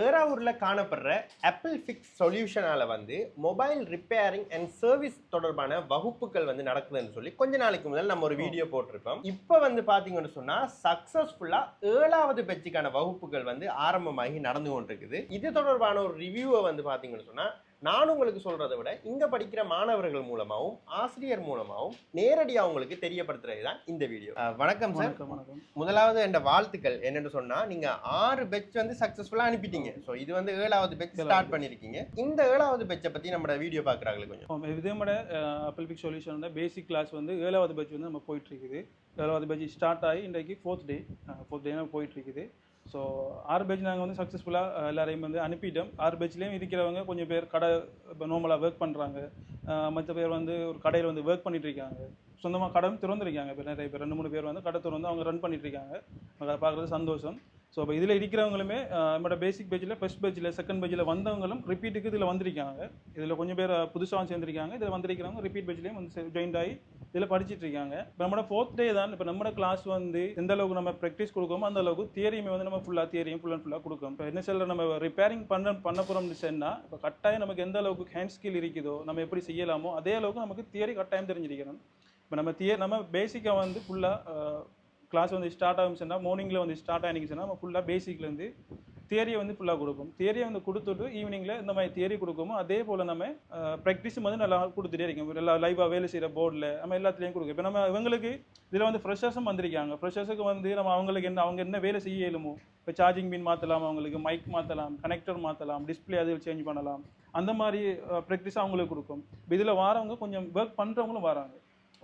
ஏறாவூர்ல காணப்படுற Apple Fix சொல்யூஷனால mobile repairing and service தொடர்பான வகுப்புகள் நடக்குதுன்னு சொல்லி கொஞ்ச நாளைக்கு முதல் நம்ம ஒரு வீடியோ போட்டிருக்கோம். இப்போ பாத்தீங்கன்னு சொன்னா சக்சஸ்ஃபுல்லா 7வது பேட்சுக்கான வகுப்புகள் ஆரம்பமாகி நடந்து கொண்டிருக்குது. இது தொடர்பான ஒரு ரிவ்யூவை பாத்தீங்கன்னு சொன்னா நான் உங்களுக்கு சொல்றதை விட இங்க படிக்கிற மாணவர்கள் மூலமாகவும் ஆசிரியர் மூலமாகவும் நேரடியாக உங்களுக்கு தெரியப்படுத்துறது தான் இந்த வீடியோ. வணக்கம் சார். வணக்கம். முதலாவது என்ற வாழ்த்துக்கள் என்னன்னு சொன்னா நீங்க 6 பேட்ச் சக்சஸ்ஃபுல்லா அனுப்பிட்டீங்க. ஸோ இது 7வது பேட்ச் ஸ்டார்ட் பண்ணிருக்கீங்க. இந்த 7வது பேட்சை பத்தி நம்ம வீடியோ பாக்குறாங்க கொஞ்சம். இதே மாதிரி apple fix solution basic class 7வது பேட்ச் நம்ம போயிட்டு இருக்குது. 7வது பேட்ச் ஸ்டார்ட் ஆகி இன்றைக்கு 4th டே போயிட்டு இருக்குது. ஸோ 6 பேட்ச் நாங்கள் சக்ஸஸ்ஃபுல்லாக எல்லாரையும் அனுப்பிட்டோம். 6 பேட்ச்லேயும் இருக்கிறவங்க கொஞ்சம் பேர் கடை இப்போ நார்மலாக ஒர்க் பண்ணுறாங்க. மற்ற பேர் ஒரு கடையில் ஒர்க் பண்ணிட்டு இருக்காங்க. சொந்தமாக கடை திறந்துருக்காங்க. இப்போ நிறைய பேர் 2-3 பேர் கடை திறந்து அவங்க ரன் பண்ணிட்டு இருக்காங்க. பார்க்குறது சந்தோஷம். ஸோ இப்போ இதில் இருக்கிறவங்களுமே நம்மளோட பேசிக் பேஜில் ஃபர்ஸ்ட் பேஜில் செகண்ட் பேஜில் வந்தவங்களும் ரிப்பீட்டுக்கு இதில் வந்திருக்காங்க. இதில் கொஞ்சம் பேர் புதுசாக சேர்ந்துருக்காங்க. இதில் வந்திருக்கிறவங்க ரிப்பீட் பேஜ்லேயும் ஜாயின் ஆகி இதில் படிச்சுட்டு இருக்காங்க. இப்போ நம்மளோட 4th டே தான். இப்போ நம்மளோட கிளாஸ் எந்த அளவுக்கு நம்ம ப்ராக்டிஸ் கொடுக்கோமோ அந்த அளவுக்கு தியரியுமே நம்ம ஃபுல் அண்ட் ஃபுல்லாக கொடுக்கும். இப்போ என்ன சொல்கிற நம்ம ரிப்பேரிங் பண்ண போகிறோம்னு சொன்னால் இப்போ கட்டாயம் நமக்கு எந்த அளவுக்கு ஹேண்ட் ஸ்கில் இருக்குதோ நம்ம எப்படி செய்யலாமோ அதே அளவுக்கு நமக்கு தியரி கட்டாயம் தெரிஞ்சிருக்கணும். இப்போ நம்ம பேசிக்காக ஃபுல்லாக கிளாஸ் ஸ்டார்ட் ஆகும்னா மார்னிங்கில் ஸ்டார்ட் ஆகிச்சுன்னா நம்ம ஃபுல்லாக பேசிக்லேருந்து தியரியை ஃபுல்லாக கொடுப்போம். தியரியை கொடுத்துட்டு ஈவினிங்கில் இந்த மாதிரி தியரி கொடுக்குமோ அதே போல் நம்ம ப்ராக்டிஸும் நல்லா கொடுத்துட்டே இருக்கோம். எல்லா லைவாக வேலை செய்கிற போர்டில் நம்ம எல்லாத்துலேயும் கொடுக்கும். இப்போ நம்ம இவங்களுக்கு இதில் ஃப்ரெஷர்ஸும் வந்திருக்காங்க. ஃப்ரெஷர்ஸுக்கு நம்ம அவங்களுக்கு அவங்க என்ன வேலை செய்ய இயலுமோ இப்போ சார்ஜிங் பின் மாற்றலாம், அவங்களுக்கு மைக் மாற்றலாம், கனெக்டர் மாற்றலாம், டிஸ்பிளே அது சேஞ்ச் பண்ணலாம். அந்த மாதிரி ப்ராக்டிஸ் அவங்களுக்கு கொடுக்கும். இதில் வாரவங்க கொஞ்சம் ஒர்க் பண்ணுறவங்களும் வராங்க.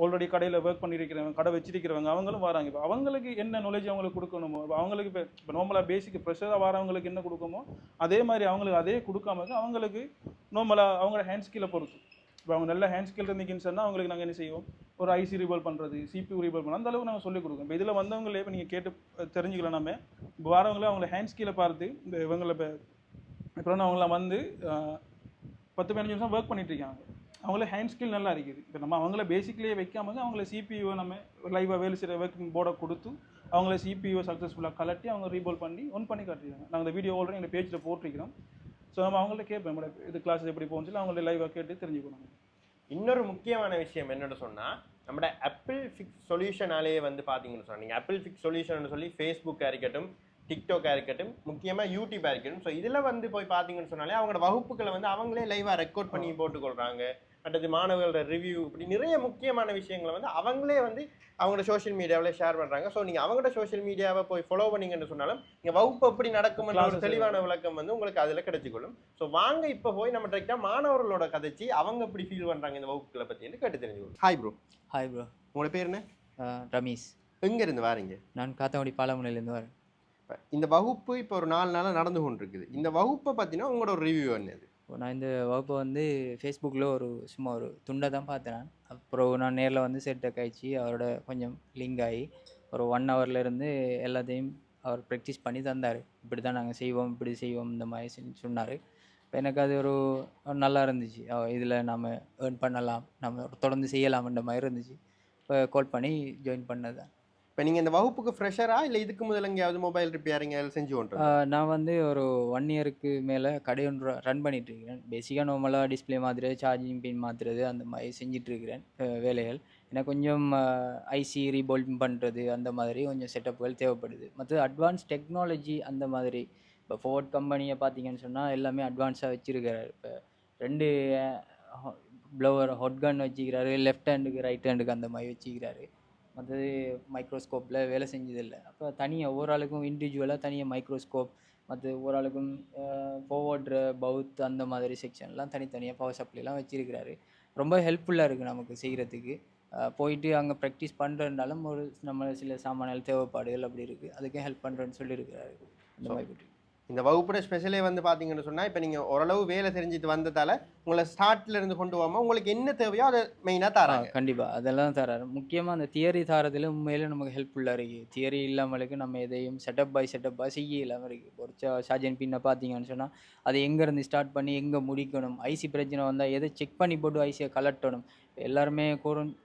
ஆல்ரெடி கடையில் ஒர்க் பண்ணியிருக்கிறவங்க, கடை வச்சிருக்கிறவங்க அவங்களும் வராங்க. இப்போ அவங்களுக்கு என்ன நாலேஜ் அவங்களுக்கு கொடுக்கணுமோ அவங்களுக்கு இப்போ நார்மலாக பேசிக் ப்ரெஷராக வரவங்களுக்கு என்ன கொடுக்குமோ அதே மாதிரி அவங்களுக்கு அதே கொடுக்காம அவங்களுக்கு நார்மலாக அவங்களோட ஹேண்ட் ஸ்கில்லை பொறுத்து. இப்போ அவங்க நல்ல ஹேண்ட் ஸ்கில் இருந்துச்சுன்னு சொன்னால் அவங்களுக்கு நாங்கள் என்ன செய்வோம், ஒரு ஐசி ரீபால் பண்ணுறது, சிபியூ ரீபால் பண்ணுறது அந்த அளவுக்கு நாங்கள் சொல்லிக் கொடுக்கோம். இப்போ இதில் வந்தவங்களே இப்போ நீங்கள் கேட்டு தெரிஞ்சுக்கலாம். நம்ம இப்போ வரவங்களே அவங்கள ஹேண்ட் ஸ்கில்லை பார்த்து இந்த இவங்களை இப்போ அவங்கள 10-15 நிமிஷம் ஒர்க் பண்ணிட்டு இருக்காங்க. அவங்கள ஹேண்ட் ஸ்கில் நல்லா இருக்குது. இப்போ நம்ம அவங்கள பேசிக்லேயே வைக்காமல் அவங்கள சிபியூவை நம்ம லைவாக வேலை செய்கிற ஒர்க்கிங் போர்டை கொடுத்து அவங்கள சிபியூவை சக்ஸஸ்ஃபுல்லாக கலட்டி அவங்க ரீபால் பண்ணி காட்டிடுறாங்க. நாங்கள் இந்த வீடியோ ஆல்ரெடி எங்கள் பேஜில் போட்டிருக்கிறோம். ஸோ நம்ம அவங்கள்ட்ட கேட்போம் இது கிளாஸ் எப்படி போகணும்னு அவங்கள லைவாக கேட்டு தெரிஞ்சுக்கணும். இன்னொரு முக்கியமான விஷயம் என்னென்னு சொன்னால் நம்மளோட ஆப்பிள் ஃபிக்ஸ் சொல்யூஷனாலே பார்த்தீங்கன்னு சொன்னீங்க. ஆப்பிள் ஃபிக்ஸ் சொல்யூஷன் சொல்லி ஃபேஸ்புக்காக இருக்கட்டும், டிக்டாக்காக இருக்கட்டும், முக்கியமாக யூடியூப்பாக இருக்கட்டும். ஸோ இதில் போய் பார்த்தீங்கன்னு சொன்னாலே அவங்களோட வகுப்புகளை அவங்களே லைவாக ரெக்கார்ட் பண்ணி போட்டுக்கொள்கிறாங்க. அடுத்து மாணவர்களோட ரிவ்யூ, இப்படி நிறைய முக்கியமான விஷயங்களை அவங்களே அவங்களோட சோஷியல் மீடியாவில் ஷேர் பண்ணுறாங்க. ஸோ நீங்கள் அவங்களோட சோஷியல் மீடியாவை போய் ஃபாலோ பண்ணிங்கன்னு சொன்னாலும் நீங்கள் வகுப்பு எப்படி நடக்கும்ன்ற ஒரு தெளிவான விளக்கம் உங்களுக்கு அதில் கிடைச்சிக்கொள்ளும். ஸோ வாங்க இப்போ போய் நம்ம டேரெக்டாக மாணவர்களோட கதைச்சி அவங்க எப்படி ஃபீல் பண்ணுறாங்க இந்த வகுப்புகளை பற்றி கேட்டு தெரிஞ்சுக்கணும். Hi bro. Hi bro. உங்களோட பேர் என்ன? ரமேஷ். எங்கேருந்து வாரீங்க? நான் காத்தாங்குடி பாலமுனையிலேருந்து வரேன். இந்த வகுப்பு இப்போ ஒரு 4 நாளாக நடந்து கொண்டிருக்குது. இந்த வகுப்பை பார்த்தீங்கன்னா உங்களோட ஒரு ரிவ்யூ என்னது? நான் இந்த வகுப்பை ஃபேஸ்புக்கில் சும்மா ஒரு துண்டை தான் பார்த்தேன். அப்புறம் நான் நேரில் செட்டக் ஆகிடுச்சு. அவரோட கொஞ்சம் லிங்க் ஆகி ஒரு 1 ஹவர்லேருந்து எல்லாத்தையும் அவர் ப்ராக்டிஸ் பண்ணி தந்தார். இப்படி தான் நாங்கள் செய்வோம், இப்படி செய்வோம் இந்த மாதிரி சொன்னார். இப்போ எனக்கு அது ஒரு நல்லா இருந்துச்சு. இதில் நம்ம ஏர்ன் பண்ணலாம், நம்ம தொடர்ந்து செய்யலாம்ன்ற மாதிரி இருந்துச்சு. இப்போ கால் பண்ணி ஜாயின் பண்ணது தான். இப்போ நீங்கள் இந்த வகுப்புக்கு ஃப்ரெஷரா இல்லை இதுக்கு முதல்ல எங்கேயாவது மொபைல் ரிப்பேரிங் செஞ்சு கொண்டு? நான் ஒரு 1 இயருக்கு மேலே கடை ஒன்று ரன் பண்ணிகிட்ருக்கிறேன். பேசிக்காக நார்மலாக டிஸ்பிளே மாற்றுறது, சார்ஜிங் பின் மாற்றுறது அந்த மாதிரி செஞ்சிட்ருக்கிறேன் வேலைகள். எனக்கு கொஞ்சம் ஐசி ரீபோல்டிங் பண்ணுறது அந்த மாதிரி கொஞ்சம் செட்டப்புகள் தேவைப்படுது. மற்ற அட்வான்ஸ் டெக்னாலஜி அந்த மாதிரி இப்போ ஃபோர்ட் கம்பெனியை பார்த்தீங்கன்னு சொன்னால் எல்லாமே அட்வான்ஸாக வச்சுருக்கிறாரு. இப்போ 2 ப்ளவர் ஹாட்கன் வச்சுக்கிறாரு, லெஃப்ட் ஹேண்டுக்கு ரைட் ஹேண்டுக்கு அந்த மாதிரி வச்சுக்கிறாரு. மற்றது மைக்ரோஸ்கோப்பில் வேலை செஞ்சதில்லை. அப்போ தனியாக ஒவ்வொரு ஆளுக்கும் இண்டிவிஜுவலாக தனியாக மைக்ரோஸ்கோப், மற்ற ஒவ்வொரு ஆளுக்கும் ஃபார்வர்ட்ரு பவுத் அந்த மாதிரி செக்ஷன்லாம் தனித்தனியாக பவர் சப்ளைலாம் வச்சுருக்கிறாரு. ரொம்ப ஹெல்ப்ஃபுல்லாக இருக்குது நமக்கு செய்கிறதுக்கு. போயிட்டு அங்கே ப்ராக்டிஸ் பண்ணுறதுனாலும் நம்ம சில சாமானியல் தேவைப்பாடுகள் அப்படி இருக்குது, அதுக்கே ஹெல்ப் பண்ணுறேன்னு சொல்லியிருக்கிறாரு. இந்த மாதிரி இந்த வகுப்போட ஸ்பெஷலே பார்த்தீங்கன்னு சொன்னால் இப்போ நீங்கள் ஓரளவு வேலை தெரிஞ்சுட்டு வந்ததால் உங்களை ஸ்டார்ட்ல இருந்து கொண்டு போகாமல் உங்களுக்கு என்ன தேவையோ அதை மெயினாக தராங்க. கண்டிப்பாக அதெல்லாம் தராரு. முக்கியமாக அந்த தியரி தரத்தில் உண்மையிலே நமக்கு ஹெல்ப்ஃபுல்லாக இருக்குது. தியரி இல்லாமலுக்கு நம்ம எதையும் செட்டப்பாக செய்ய இல்லாமல் இருக்குது. ஒரு சார்ஜன் பின்னை பார்த்தீங்கன்னு சொன்னால் அதை எங்கேருந்து ஸ்டார்ட் பண்ணி எங்கே முடிக்கணும், ஐசி பிரச்சனை வந்தால் எதை செக் பண்ணி போட்டு ஐசியை கலட்டணும். எல்லாருமே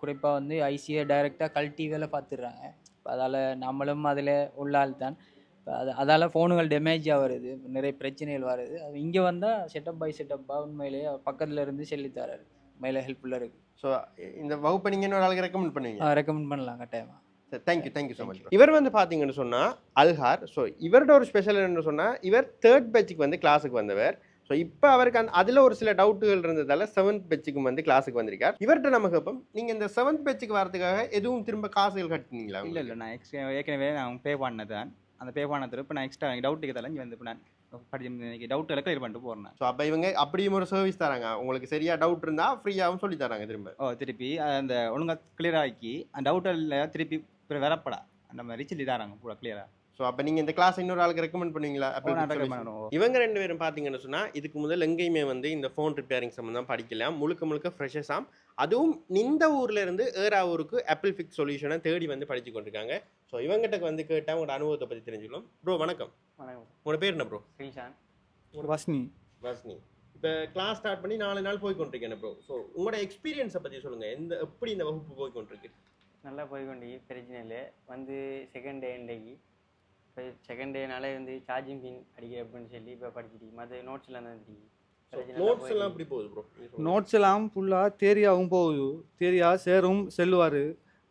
குறிப்பாக ஐசியை டைரெக்டாக கழட்டி வேலை பார்த்துடுறாங்க. அதால் நம்மளும் அதில் உள்ள ஆள் தான். அதால் ஃபோனுகள் டேமேஜாக வருது, நிறைய பிரச்சனைகள் வருது. அது இங்கே வந்தால் செட்டப் பை செட்டப்பாக உண்மையிலேயே பக்கத்தில் இருந்து சொல்லித்தராரு, உண்மையிலே ஹெல்ப்ஃபுல்லாக இருக்குது. ஸோ இந்த வகுப்பை நீங்கள் இன்னொரு ஆளுக்கு ரெக்கமெண்ட் பண்ணுவீங்க? ரெக்கமெண்ட் பண்ணலாம் கட்டாயமாக. Thank you so much. இவர் வந்து பார்த்தீங்கன்னு சொன்னால் அல்ஹார். ஸோ இவரோட ஒரு ஸ்பெஷல் என்னன்னு சொன்னால் இவர் 3rd பேட்சுக்கு வந்து கிளாஸுக்கு வந்தவர். ஸோ இப்போ அவருக்கு அதில் ஒரு சில டவுட்டுகள் இருந்ததால் 7th பேட்சுக்கு வந்து கிளாஸுக்கு வந்திருக்கார். இவர்கிட்ட நமக்கு இப்போ நீங்கள் இந்த 7th பேட்சுக்கு வரதுக்காக எதுவும் திரும்ப காசுகள் கட்டினீங்களா? இல்லை நான் ஏற்கனவே நான் பே பண்ணது தான். அந்த பே பண்ணது இப்போ நான் எக்ஸ்ட்ரா டவுட் இருக்கிறதால இங்கே வந்து இப்போ நான் படிச்சு டவுட் எல்லாம் கிளியர் பண்ணிட்டு போகிறேன். ஸோ அப்போ இவங்க அப்படியும் ஒரு சர்வீஸ் தராங்க, உங்களுக்கு சரியா டவுட் இருந்தால் ஃப்ரீயாகவும் சொல்லி தராங்க திரும்ப. திருப்பி அந்த ஒழுங்காக கிளியர் ஆக்கி அந்த டவுட்டில் திருப்பி வரப்படா அந்த மாதிரி சொல்லி தராங்க பூரா கிளியராக. ஸோ அப்போ நீங்கள் இந்த கிளாஸ் இன்னொரு ஆளுக்கு ரெக்கமெண்ட் பண்ணுவீங்களா? இவங்க 2 பேரும் பார்த்தீங்கன்னு சொன்னால் இதுக்கு முதல் எங்கேயுமே வந்து இந்த ஃபோன் ரிப்பேரிங் சம்மந்தம் படிக்கலாம், முழுக்க ஃப்ரெஷர்ஸாம். அதுவும் இந்த ஊரில் இருந்து ஊருக்கு ஆப்பிள் ஃபிக்ஸ் சொல்யூஷனை தேடி வந்து படித்து கொண்டிருக்காங்க. ஸோ இவங்ககிட்ட வந்து கேட்டால் உங்களோட அனுபவத்தை பற்றி தெரிஞ்சுக்கலாம். ப்ரோ வணக்கம். வணக்கம். உங்களோட பேர் என்ன ப்ரோ? ஸ்ரீஷான். வஸ்னி. இப்போ கிளாஸ் ஸ்டார்ட் பண்ணி 4 நாள் போய் கொண்டிருக்கேன் ப்ரோ. ஸோ உங்களோட எக்ஸ்பீரியன்ஸை பற்றி சொல்லுங்கள், எப்படி இந்த வகுப்பு போய் கொண்டிருக்கு? நல்லா போய்கொண்டு பிரச்சனை இல்லை. வந்து செகண்ட் டே இன்றைக்கு இப்போ செகண்ட் டேனாலே வந்து சார்ஜிங் பின் அடிக்க அப்படின்னு சொல்லி இப்போ படிச்சுட்டு மற்ற நோட்ஸ்லாம் வந்துட்டு நோட்ஸ் எல்லாம் எப்படி போகுது ப்ரோ? நோட்ஸ் எல்லாம் ஃபுல்லாக தேரியாகவும் போகுது, தேரியா சேரும் செல்லுவார்.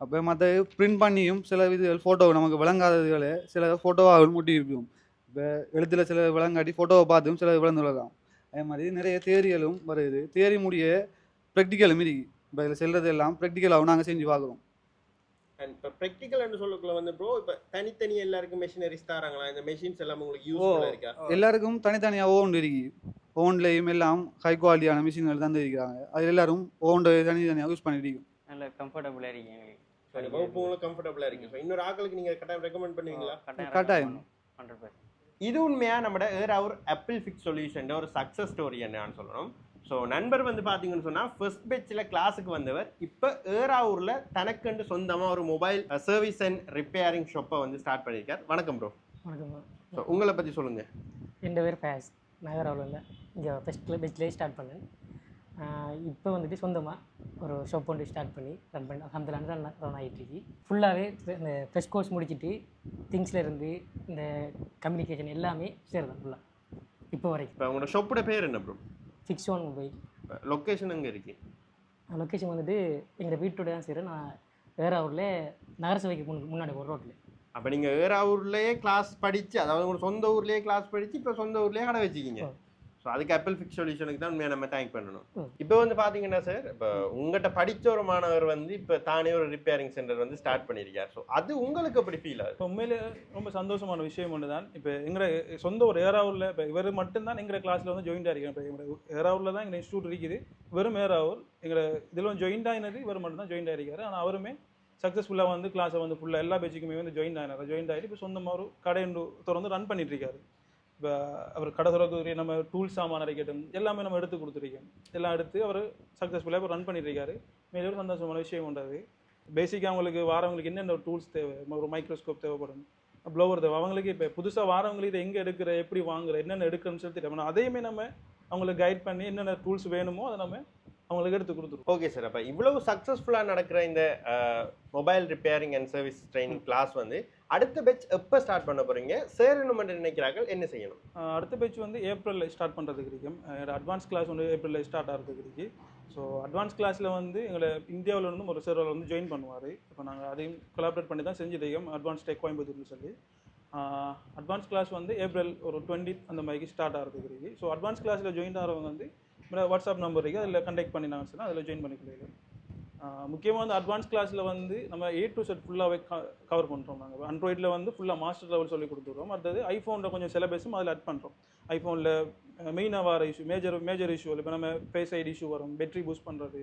அப்போ மற்ற பிரிண்ட் பண்ணியும் சில இதுகள் ஃபோட்டோ நமக்கு விளங்காததுகளை சில ஃபோட்டோவாக முட்டி இருக்கும். இப்போ எழுத்துல சில விளங்காட்டி ஃபோட்டோவை பார்த்தும் சில விளந்து விளலாம். அதே மாதிரி நிறைய தேரிகளும் வருது. தேரி முடிய ப்ராக்டிக்கலும் இருக்கு. இப்போ இதில் செல்றது எல்லாம் ப்ராக்டிக்கலாகவும் நாங்கள் செஞ்சு பார்க்குறோம். அண்ட் இப்போ ப்ராக்டிக்கல்னு சொல்லக்குள்ள வந்து ப்ரோ இப்போ தனித்தனி எல்லாருக்கும் மெஷினரிஸ் தராங்களா? இந்த மெஷின்ஸ் எல்லாம் உங்களுக்கு யூஸ்ஃபுல்லாக இருக்கா? எல்லாருக்கும் தனித்தனியாக ஓன் இருக்கு. ஓன்லேயும் எல்லாம் ஹை குவாலிட்டியான மிஷின்கள் தான் இருக்கிறாங்க. அது எல்லாரும் ஓன் தனித்தனியாக யூஸ் பண்ணிட்டு நல்ல கம்ஃபர்டபுளாக இருக்கு எங்களுக்கு. வகுப்பு உங்களுக்கு கம்ஃபர்டபுளாக இருக்கு. ஸோ இன்னொரு ஆட்களுக்கு நீங்கள் கட்டாயம் ரெக்கமெண்ட் பண்ணுவீங்களா? கட்டாயம். 100%. இது உண்மையாக நம்ம ஏராவூர் ஆப்பிள் ஃபிக்ஸ் சொல்யூஷன் ஒரு சக்ஸஸ் ஸ்டோரி என்னன்னு சொல்லணும். ஸோ நண்பர் வந்து பார்த்தீங்கன்னு சொன்னால் ஃபர்ஸ்ட் பேட்சில் கிளாஸுக்கு வந்தவர் இப்போ ஏராவூரில் தனக்குண்டு சொந்தமாக ஒரு மொபைல் சர்வீஸ் அண்ட் ரிப்பேரிங் ஷாப்பை வந்து ஸ்டார்ட் பண்ணியிருக்கார். வணக்கம் ப்ரோ. வணக்கம். ஸோ உங்களை பற்றி சொல்லுங்கள். என் பேர் ஃபேஸ். நகராவில் இங்கே ஃபஸ்ட் பேட்ச்லேயே ஸ்டார்ட் பண்ணேன். இப்போ வந்துட்டு சொந்தமாக ஒரு ஷாப் ஒன்று ஸ்டார்ட் பண்ணி ரன் ரன் ஆகிட்டுருக்கு. ஃபுல்லாகவே இந்த ஃபஸ்ட் கோர்ஸ் முடிச்சுட்டு திங்ஸ்லேருந்து இந்த கம்யூனிகேஷன் எல்லாமே சேருதான் ஃபுல்லாக இப்போ வரைக்கும். இப்போ உங்களோட ஷாப்போட பேர் என்ன bro? Fix one mobile. Location எங்கே இருக்கு? லொக்கேஷன் வந்துட்டு எங்கள் வீட்டோட தான் சரி. நான் ஏராவூரில் நகரசபைக்கு முன்னாடி ஒரு ரோட்டில். அப்போ நீங்கள் ஏராவூர்லேயே கிளாஸ் படித்து, அதாவது உங்களோட சொந்த ஊர்லேயே கிளாஸ் படித்து இப்போ சொந்த ஊர்லேயே கடை வச்சுக்கிங்க. ஸோ அதுக்கு ஆப்பிள் ஃபிக்ஸ் சொல்யூஷனுக்கு தான் உண்மையாக நம்ம தேங்க் பண்ணணும். இப்போ வந்து பார்த்தீங்கன்னா சார், இப்போ உங்கள்கிட்ட படித்த ஒரு மாணவர் வந்து இப்போ தானே ஒரு ரிப்பேரிங் சென்டர் வந்து ஸ்டார்ட் பண்ணியிருக்கார். ஸோ அது உங்களுக்கு எப்படி ஃபீல் ஆகுது? உண்மையிலே ரொம்ப சந்தோஷமான விஷயம் ஒன்று தான். இப்போ எங்களை சொந்த ஒரு ஏராவூரில் இப்போ இவர் மட்டும்தான் எங்கள் கிளாஸில் வந்து ஜாயின்ட் ஆகிருக்கேன். இப்போ எங்கள் ஏராவூரில் தான் எங்கள் இன்ஸ்டியூட் இருக்குது. வெறும் ஏராவூர் எங்களை இதில் வந்து ஜாயின்ட் ஆகினது இவர் மட்டும் தான் ஜாயின்ட் ஆகிருக்காரு. ஆனால் அவருமே சக்ஸஸ்ஃபுல்லாக வந்து கிளாஸை வந்து ஃபுல்லாக எல்லா பேச்சுக்குமே வந்து ஜாயின் ஆகிட்டு இப்போ சொந்தமாக ஒரு கடை திறந்து ரன் பண்ணிட்டுருக்காரு. இப்போ அவர் கடை திறக்க நம்ம டூல்ஸ் சாமான இருக்கட்டும் எல்லாமே நம்ம எடுத்து கொடுத்துருக்கோம். எல்லாம் எடுத்து அவர் சக்ஸஸ்ஃபுல்லாக இப்போ ரன் பண்ணிட்டுருக்காரு. மேலே ஒரு சந்தோஷமான விஷயம் உண்டாது. பேசிக்காக அவங்களுக்கு வாரவங்களுக்கு என்னென்ன டூல்ஸ் தேவை, ஒரு மைக்ரோஸ்கோப் தேவைப்படும், ப்ளோவர் தேவை. அவங்களுக்கு இப்போ புதுசாக வாரவங்களுக்கு இதை எங்கே எடுக்கிற, எப்படி வாங்குற, என்னென்ன எடுக்கிறன்னு சொல்லி தெரியும். அதையுமே நம்ம அவங்களுக்கு கைட் பண்ணி என்னென்ன டூல்ஸ் வேணுமோ அதை நம்ம அவங்களுக்கு எடுத்து கொடுத்துருவோம். Okay sir. அப்போ இவ்வளவு சக்ஸஸ்ஃபுல்லாக நடக்கிற இந்த mobile repairing and service training class வந்து அடுத்த பேட்ச் எப்போ ஸ்டார்ட் பண்ண போகிறீங்க? சேரணும் என்று நினைக்கிறார்கள், என்ன செய்யணும்? அடுத்த பேட்ச் வந்து ஏப்ரலில் ஸ்டார்ட் பண்ணுறதுக்கு இருக்கும். அட்வான்ஸ் கிளாஸ் வந்து ஏப்ரலில் ஸ்டார்ட் ஆகிறதுக்கு இருக்கு. ஸோ அட்வான்ஸ் கிளாஸில் வந்து எங்களை இந்தியாவில் இருந்து ஒரு சர்வர் வந்து ஜாயின் பண்ணுவார். இப்போ நாங்கள் அதையும் கொலாபரேட் பண்ணி தான் செஞ்சுருக்கோம், அட்வான்ஸ் டெக் கோயம்புத்தூர்னு சொல்லி. அட்வான்ஸ் கிளாஸ் வந்து ஏப்ரல் ஒரு 20 அந்த மாதிரிக்கு ஸ்டார்ட் ஆகிறதுக்கு இருக்குது. ஸோ அட்வான்ஸ் கிளாஸில் ஜாயின் ஆகிறவங்க வந்து வாட்ஸ்அப் நம்பர் இருக்குது, அதில் கண்டெக்ட் பண்ணினாங்கன்னு சொன்னால் அதில் ஜாயின் பண்ணிக்கலாம். முக்கியமாக வந்து அட்வான்ஸ் கிளாஸில் வந்து நம்ம A to Z ஃபுல்லாகவே கவர் பண்ணுறோம். நாங்கள் ஆண்ட்ராய்டில் வந்து ஃபுல்லாக மாஸ்டர் லெவல் சொல்லி கொடுத்துருவோம். அடுத்தது ஐஃபோனில் கொஞ்சம் சிலபஸும் அதில் ஆட் பண்ணுறோம். ஐஃபோனில் மெயினாக வர இஷ்யூ மேஜர் இஷ்யூ இப்போ நம்ம ஃபேஸ் ஐடி இஷ்யூ வரும், பேட்டரி பூஸ்ட் பண்ணுறது,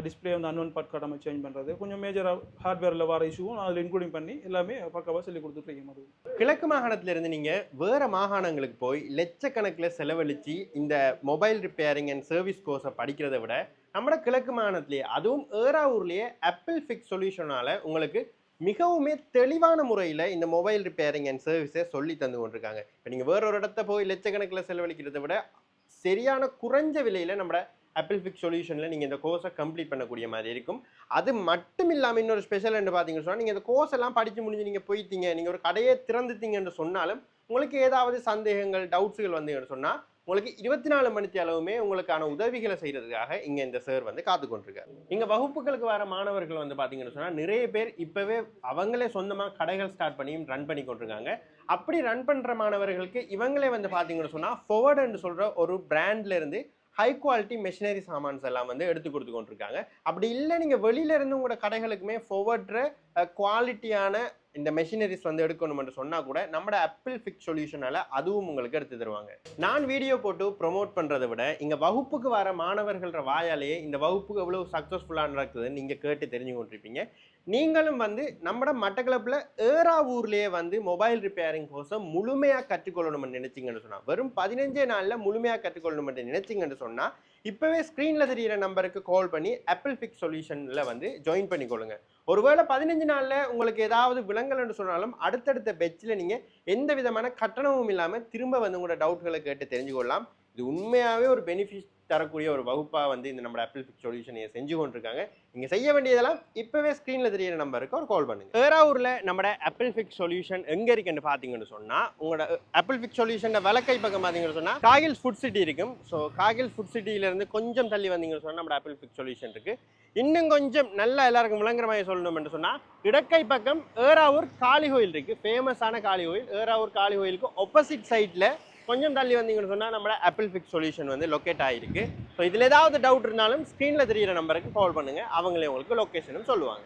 டிஸ்பிளே வந்து அன்ஒன் பார்ட் காட்டாமல் சேஞ்ச் பண்ணுறது, கொஞ்சம் மேஜராக ஹார்ட்வேரில் வர இஷ்யூவும் அதில் இன்க்ளூடிங் பண்ணி எல்லாமே பக்காவாக சொல்லி கொடுத்துட்ருக்கீங்க. அது கிழக்கு மாகாணத்திலிருந்து நீங்கள் வேறு மாகாணங்களுக்கு போய் லட்சக்கணக்கில் செலவழித்து இந்த மொபைல் ரிப்பேரிங் அண்ட் சர்வீஸ் கோர்ஸை படிக்கிறத விட நம்ம கிழக்கு மாகாணத்திலேயே அதுவும் ஏராவூர்லேயே ஆப்பிள் ஃபிக்ஸ் சொல்யூஷனால் உங்களுக்கு மிகவுமே தெளிவான முறையில் இந்த மொபைல் ரிப்பேரிங் அண்ட் சர்வீஸை சொல்லி தந்து கொண்டிருக்காங்க. இப்போ நீங்கள் வேற ஒரு இடத்த போய் லட்சக்கணக்கில் செலவழிக்கிறத விட சரியான குறைஞ்ச விலையில் நம்ம ஆப்பிள் ஃபிக்ஸ் சொல்யூஷனில் நீங்கள் இந்த கோர்ஸை கம்ப்ளீட் பண்ணக்கூடிய மாதிரி இருக்கும். அது மட்டும் இல்லாமல் இன்னொரு ஸ்பெஷல் என்று பார்த்தீங்கன்னு சொன்னால், நீங்கள் இந்த கோர்ஸ் எல்லாம் படித்து முடிஞ்சு நீங்கள் போயிட்டீங்க, நீங்கள் ஒரு கடையை திறந்துட்டீங்கன்னு சொன்னாலும் உங்களுக்கு ஏதாவது சந்தேகங்கள் டவுட்ஸுகள் வந்தீங்கன்னு சொன்னால் உங்களுக்கு 24 மணி அளவுமே உங்களுக்கான உதவிகளை செய்கிறதுக்காக இங்கே இந்த சார் வந்து காத்து கொண்டிருக்காரு. இங்கே வகுப்புகளுக்கு வர மாணவர்கள் வந்து பார்த்தீங்கன்னு சொன்னால் நிறைய பேர் இப்போவே அவங்களே சொந்தமாக கடைகள் ஸ்டார்ட் பண்ணியும் ரன் பண்ணி கொண்டிருக்காங்க. அப்படி ரன் பண்ணுற மாணவர்களுக்கு இவங்களே வந்து பார்த்தீங்கன்னு சொன்னால் ஃபார்வர்டுன்னு சொல்கிற ஒரு பிராண்ட்லேருந்து ஹை குவாலிட்டி மெஷினரி சாமான்ஸ் எல்லாம் வந்து எடுத்து கொடுத்து கொண்டிருக்காங்க. அப்படி இல்லை நீங்கள் வெளியிலேருந்து உங்களோட கடைகளுக்குமே ஃபார்வர்டுற குவாலிட்டியான இந்த மெஷினரிஸ் வந்து எடுக்கணும்னு சொன்னால் கூட நம்ம ஆப்பிள் ஃபிக்ஸ் சொல்யூஷனால அதுவும் உங்களுக்கு எடுத்து தருவாங்க. நான் வீடியோ போட்டு ப்ரொமோட் பண்ணுறதை விட இங்கே வகுப்புக்கு வர மாணவர்கள வாயாலேயே இந்த வகுப்பு எவ்வளோ சக்ஸஸ்ஃபுல்லாக நடக்குதுன்னு நீங்கள் கேட்டு தெரிஞ்சு கொண்டிருப்பீங்க. நீங்களும் வந்து நம்ம மட்டக்களப்பில் ஏறாவூர்லேயே வந்து மொபைல் ரிப்பேரிங் கோர்ஸை முழுமையாக கற்றுக்கொள்ளணும்னு நினைச்சிங்கன்னு சொன்னால், வெறும் 15 நாளில் முழுமையாக கற்றுக்கொள்ளணும்னு நினைச்சிங்கன்னு சொன்னால் இப்போவே ஸ்க்ரீனில் தெரிகிற நம்பருக்கு கால் பண்ணி ஆப்பிள் ஃபிக்ஸ் சொல்யூஷனில் வந்து ஜாயின் பண்ணிக்கொள்ளுங்க. ஒருவேளை 15 நாளில் உங்களுக்கு ஏதாவது விலங்கல்னு சொன்னாலும் அடுத்தடுத்த பெட்சில் நீங்கள் எந்த விதமான கட்டணமும் இல்லாமல் திரும்ப வந்து உங்களோட டவுட்களை கேட்டு தெரிஞ்சுக்கொள்ளலாம். இது உண்மையாகவே ஒரு பெனிஃபிட் தரக்கூடிய ஒரு வகுப்பாக வந்து இந்த நம்ம ஆப்பிள் ஃபிக்ஸ் சொல்யூஷனை செஞ்சு கொண்டிருக்காங்க. நீங்கள் செய்ய வேண்டியதெல்லாம் இப்போவே ஸ்க்ரீனில் தெரியிற நம்பருக்கு ஒரு கால் பண்ணுங்கள். ஏறாவூரில் நம்ம ஆப்பிள் ஃபிக்ஸ் சொல்யூஷன் எங்கே இருக்குன்னு பார்த்தீங்கன்னு சொன்னால், உங்களோட ஆப்பிள் ஃபிக்ஸ் சொல்யூஷன் வலக்கை பக்கம் பார்த்தீங்கன்னு சொன்னால் காகில் ஃபுட் சிட்டி இருக்கும். ஸோ காகில் ஃபுட் சிட்டியிலேருந்து கொஞ்சம் தள்ளி வந்தீங்கன்னு சொன்னால் நம்ம ஆப்பிள் ஃபிக்ஸ் சொல்யூஷன் இருக்குது. இன்னும் கொஞ்சம் நல்லா எல்லாருக்கும் விளங்குற மாதிரி சொல்லணும்னு சொன்னால் இடக்கை பக்கம் ஏறாவூர் காளி கோயில் இருக்குது. ஃபேமஸான காளி கோயில். ஏறாவூர் காளி கோயிலுக்கு ஆப்போசிட் சைடில் கொஞ்சம் தள்ளி வந்தீங்கன்னு சொன்னால் நம்ம ஆப்பிள் ஃபிக்ஸ் சொல்யூஷன் வந்து லொக்கேட் ஆகிருக்கு. ஸோ இதில் ஏதாவது டவுட் இருந்தாலும் ஸ்க்ரீனில் தெரியிற நம்பருக்கு கால் பண்ணுங்கள், அவங்களே உங்களுக்கு லொக்கேஷனும் சொல்லுவாங்க.